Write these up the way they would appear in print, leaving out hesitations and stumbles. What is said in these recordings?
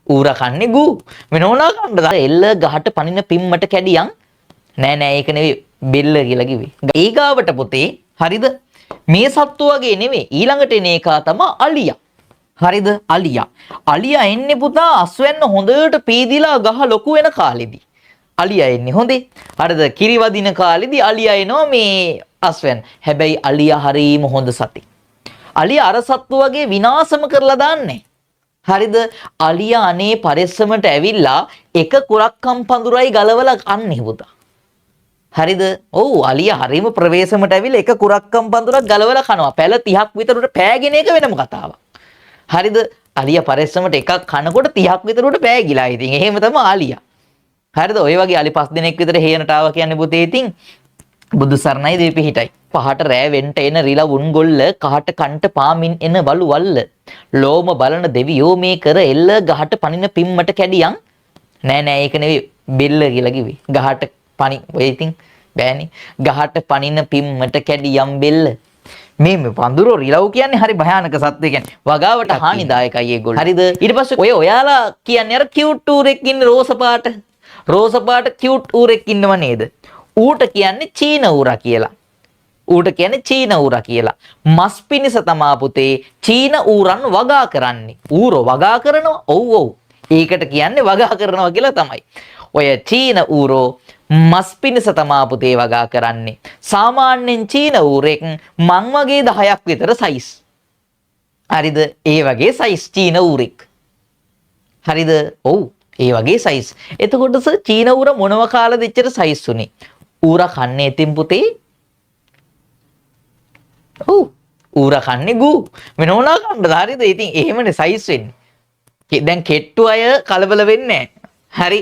ඌරා කන්නේ ගු. වෙන මොනවා කන්නද? එල්ල ගහට පනින පිම්මට කැඩියන් නෑ ඒක නෙවෙයි බෙල්ල කියලා කිව්වේ. ඊගාවට පුතේ හරිද? මේ සත්තු වගේ නෙවෙයි ඊළඟට එන එක තමයි අලියා. හරිද? අලියා. අලියා එන්නේ පුතා අස්වැන්න හොඳට පීදිලා ගහ ලොකු වෙන කාලෙදී. අලියා එන්නේ හොඳේ. හරිද? කිරි වදින කාලෙදී අලියා එනවා මේ අස්වැන්න. හැබැයි අලියා හරීම හොඳ සතෙක්. අලියා අර සත්තු වගේ විනාශම කරලා දාන්නේ. හරිද? අලියා අනේ පරිස්සමට ඇවිල්ලා එක කුරක්කම් පඳුරයි ගලවලා කන්නේ පුතා. හරිද? ඔව් අලියා හරීම ප්‍රවේශමට ඇවිල්ලා එක කුරක්කම් පඳුරක් ගලවලා කනවා. පැල 30ක් විතර පෑගෙන එක වෙනම කතාවක්. හරිද? අලියා පරිස්සමට එකක් කනකොට 30ක් විතර පෑගිලා. ඉතින් එහෙම තමයි අලියා. හරිද? ඔය වගේ අලි 5 දිනක් විතර හේනට ආවා කියන්නේ පුතේ ඉතින් බුදු සරණයි දෙපි හිටයි. පහට රෑ වෙන්ට එන රිලවුන් ගොල්ල කහට කන්ට පාමින් එන බලු වල්ල. ලෝම බලන දෙවියෝ මේ කර එල්ල ගහට පනින පිම්මට කැඩියන් නෑ ඒක නෙවෙයි බෙල්ල කියලා කිව්වේ. ගහට පනි ඔය ඉතින් බෑනේ. ගහට පනින පිම්මට කැඩියම් බෙල්ල. මේ පඳුරෝ රිලව් කියන්නේ හරි භයානක සත්ත්වය කියන්නේ. වගාවට හානිදායකයි ඒගොල්ලෝ. හරිද? ඊට පස්සේ ඔයාලා කියන්නේ අර කියුට් ඌරෙක් ඉන්නේ රෝස පාට. රෝස පාට කියුට් ඌරෙක් ඉන්නව නේද? ඌට කියන්නේ චීන ඌරා කියලා. ඌට කියන්නේ චීන ඌරා කියලා. මස් පිනිස තමා පුතේ චීන ඌරන් වගා කරන්නේ. ඌරෝ වගා කරනවා. ඔව්. ඒකට කියන්නේ වගා කරනවා කියලා තමයි. ඔය චීන ඌරෝ මස් පිනිස තමා පුතේ වගා කරන්නේ. සාමාන්‍යයෙන් චීන ඌරෙක් මං වගේ 10ක් විතර සයිස්. හරිද? ඒ වගේ සයිස් චීන ඌරෙක්. හරිද? ඔව්. ඒ වගේ සයිස්. එතකොට චීන ඌර මොනව කාලෙද ඉච්චර සයිස් උනේ? ඌරා කන්නේ ඉතින් පුතේ. ඔව්. ඌරා කන්නේ ගු. වෙන මොනවා කන්නද? හරිද? ඉතින් එහෙමනේ සයිස් වෙන්නේ. දැන් කෙට්ටු අය කලබල වෙන්නේ නැහැ. හරි.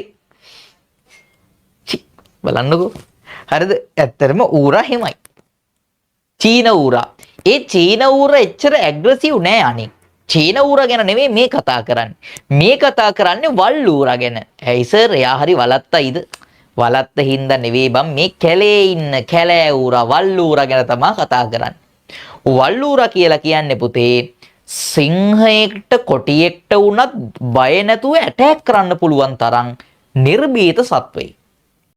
බලන්නකෝ. හරිද? ඇත්තටම ඌරා හිමයි. චීන ඌරා. ඒ චීන ඌරා එච්චර ඇග්‍රසිව් නෑ අනේ. චීන ඌරා ගැන නෙමෙයි මේ කතා කරන්නේ. මේ කතා කරන්නේ වල් ඌරා ගැන. ඇයි සර් එයා හරි වලත්තයිද? වලත්ත හින්දා නෙවෙයි බම් මේ කැලේ ඉන්න කැලෑ ඌරා වල් ඌරා ගැන තමයි කතා කරන්නේ. වල් ඌරා කියලා කියන්නේ පුතේ සිංහයෙක්ට කොටියෙක්ට වුණත් බය නැතුව ඇටැක් කරන්න පුළුවන් තරම් නිර්භීත සත්වෙයි.